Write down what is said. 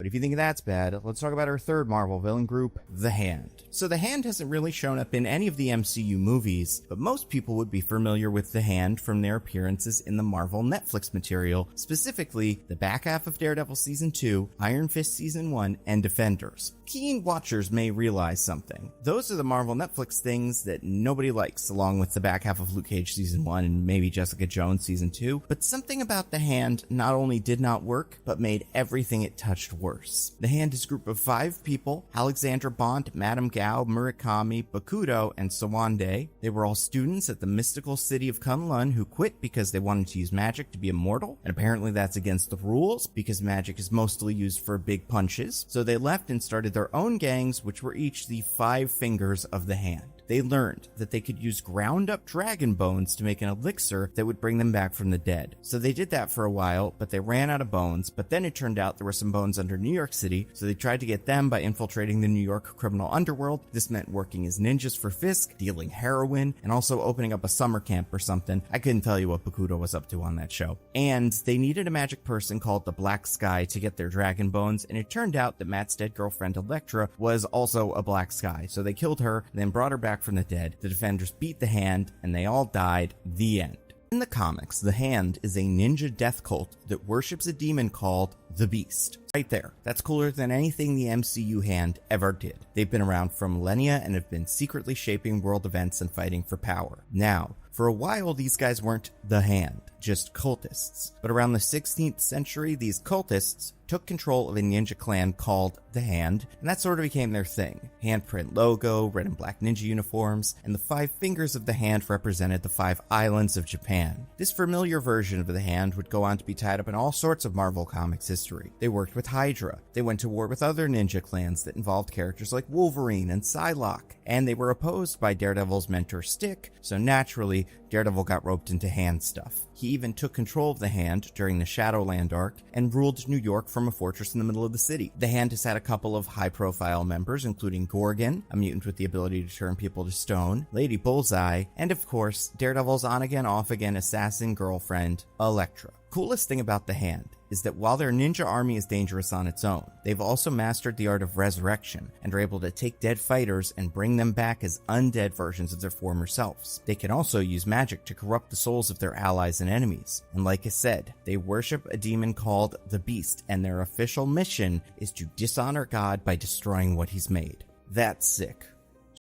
if you think that's bad, let's talk about our third Marvel villain group, the Hand. So the Hand hasn't really shown up in any of the MCU movies, but most people would be familiar with the Hand from their appearances in the Marvel Netflix material, specifically the back half of Daredevil Season 2, Iron Fist Season 1, and Defenders. Keen watchers may realize something. Those are the Marvel Netflix things that nobody likes, along with the back half of Luke Cage Season 1 and maybe Jessica Jones Season 2, but something about the Hand not only did not work, but made everything it touched worse. The Hand is a group of 5 people: Alexandra Bont, Madame Gao, Murakami, Bakudo, and Sawande. They were all students at the mystical city of Kunlun who quit because they wanted to use magic to be immortal, and apparently that's against the rules because magic is mostly used for big punches, so they left and started their own gangs, which were each the 5 fingers of the Hand. They learned that they could use ground up dragon bones to make an elixir that would bring them back from the dead. So they did that for a while, but they ran out of bones, but then it turned out there were some bones under New York City, so they tried to get them by infiltrating the New York criminal underworld. This meant working as ninjas for Fisk, dealing heroin, and also opening up a summer camp or something. I couldn't tell you what Bakudo was up to on that show. And they needed a magic person called the Black Sky to get their dragon bones, and it turned out that Matt's dead girlfriend Elektra was also a Black Sky, so they killed her, then brought her back from the dead. The Defenders beat the Hand, and they all died. The end. In the comics, the Hand is a ninja death cult that worships a demon called the Beast. Right there. That's cooler than anything the MCU Hand ever did. They've been around for millennia and have been secretly shaping world events and fighting for power. Now, for a while, these guys weren't the Hand, just cultists. But around the 16th century, these cultists took control of a ninja clan called the Hand, and that sort of became their thing. Handprint logo, red and black ninja uniforms, and the 5 fingers of the Hand represented the 5 islands of Japan. This familiar version of the Hand would go on to be tied up in all sorts of Marvel Comics history. They worked with Hydra, they went to war with other ninja clans that involved characters like Wolverine and Psylocke, and they were opposed by Daredevil's mentor Stick, so naturally, Daredevil got roped into Hand stuff. He even took control of the Hand during the Shadowland arc and ruled New York from a fortress in the middle of the city. The Hand has had a couple of high-profile members, including Gorgon, a mutant with the ability to turn people to stone, Lady Bullseye, and of course, Daredevil's on-again, off-again assassin girlfriend, Elektra. Coolest thing about the Hand is that while their ninja army is dangerous on its own, they've also mastered the art of resurrection and are able to take dead fighters and bring them back as undead versions of their former selves. They can also use magic to corrupt the souls of their allies and enemies. And like I said, they worship a demon called the Beast, and their official mission is to dishonor God by destroying what he's made. That's sick.